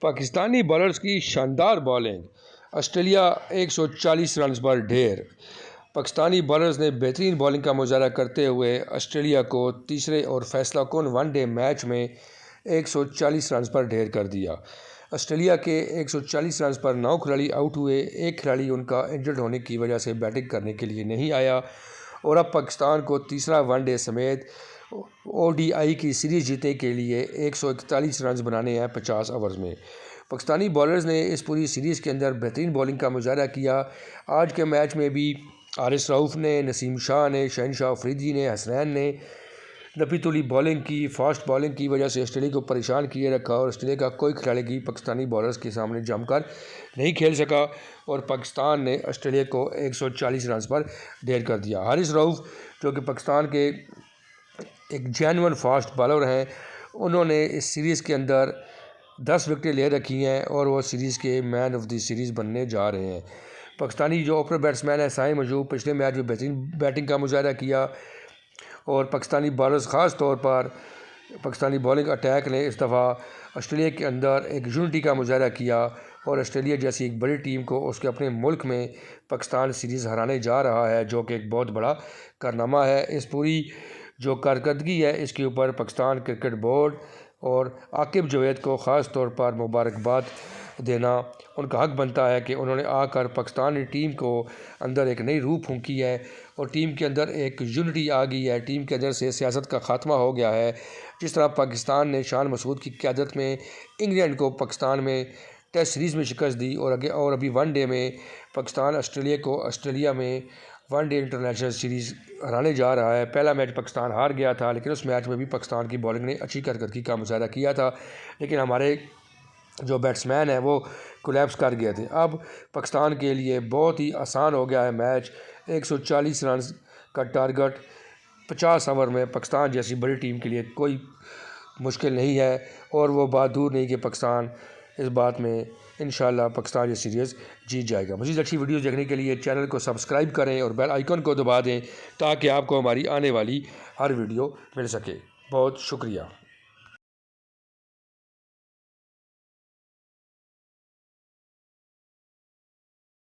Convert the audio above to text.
Pakistani bowlers کی شاندار bowling, Australia 140 runs پر ڈھیر۔ پاکستانی بالرز نے بہترین بالنگ کا مظاہرہ کرتے ہوئے آسٹریلیا کو تیسرے اور فیصلہ کن ون ڈے میچ میں 140 رنز پر ڈھیر کر دیا۔ آسٹریلیا کے 140 رنز پر 9 کھلاڑی آؤٹ ہوئے، ایک کھلاڑی ان کا انجرڈ ہونے کی وجہ سے بیٹنگ کرنے کے لیے نہیں آیا، اور اب پاکستان کو تیسرا ون ڈے سمیت او ڈی آئی کی سیریز جیتنے کے لیے 141 رنز بنانے ہیں 50 اوورز میں۔ پاکستانی بالرز نے اس پوری سیریز کے اندر بہترین بالنگ کا مظاہرہ کیا۔ آج کے میچ میں بھی حارث رؤف نے، نسیم شاہ نے، شہنشاہ افریدی نے، حسنین نے نپی تلی بالنگ کی۔ فاسٹ بالنگ کی وجہ سے آسٹریلیا کو پریشان کیے رکھا، اور آسٹریلیا کا کوئی کھلاڑی بھی پاکستانی بالرز کے سامنے جم کر نہیں کھیل سکا، اور پاکستان نے آسٹریلیا کو 140 رنز پر ڈھیر کر دیا۔ حارث رؤف جو کہ پاکستان کے ایک جینون فاسٹ بالر ہیں، انہوں نے اس سیریز کے اندر 10 وکٹیں لے رکھی ہیں، اور وہ سیریز کے مین آف دی سیریز بننے جا رہے ہیں۔ پاکستانی جو اوپنر بیٹسمین ہے سائیں مجوب، پچھلے میچ میں بہترین بیٹنگ کا مظاہرہ کیا، اور پاکستانی بالرز خاص طور پر پاکستانی بالنگ اٹیک نے اس دفعہ آسٹریلیا کے اندر ایک یونٹی کا مظاہرہ کیا، اور آسٹریلیا جیسی ایک بڑی ٹیم کو اس کے اپنے ملک میں پاکستان سیریز ہرانے جا رہا ہے، جو کہ ایک بہت بڑا کارنامہ ہے۔ اس پوری جو کارکردگی ہے اس کے اوپر پاکستان کرکٹ بورڈ اور عاقب جاوید کو خاص طور پر مبارکباد دینا ان کا حق بنتا ہے کہ انہوں نے آ کر پاکستانی ٹیم کو اندر ایک نئی روح پھونکی ہے، اور ٹیم کے اندر ایک یونٹی آ گئی ہے، ٹیم کے اندر سے سیاست کا خاتمہ ہو گیا ہے۔ جس طرح پاکستان نے شان مسعود کی قیادت میں انگلینڈ کو پاکستان میں ٹیسٹ سیریز میں شکست دی، اور ابھی ون ڈے میں پاکستان آسٹریلیا کو آسٹریلیا میں ون ڈے انٹرنیشنل سیریز ہرانے جا رہا ہے۔ پہلا میچ پاکستان ہار گیا تھا، لیکن اس میچ میں بھی پاکستان کی بالنگ نے اچھی کارکردگی کا مظاہرہ کیا تھا، لیکن ہمارے جو بیٹسمین ہیں وہ کولیپس کر گئے تھے۔ اب پاکستان کے لیے بہت ہی آسان ہو گیا ہے میچ، 140 رنز کا ٹارگٹ 50 اوور میں پاکستان جیسی بڑی ٹیم کے لیے کوئی مشکل نہیں ہے، اور وہ بات دور نہیں کہ پاکستان اس بات میں انشاءاللہ پاکستان یہ سیریز جیت جائے گا۔ مزید اچھی ویڈیوز دیکھنے کے لیے چینل کو سبسکرائب کریں اور بیل آئیکن کو دبا دیں، تاکہ آپ کو ہماری آنے والی ہر ویڈیو مل سکے۔ بہت شکریہ۔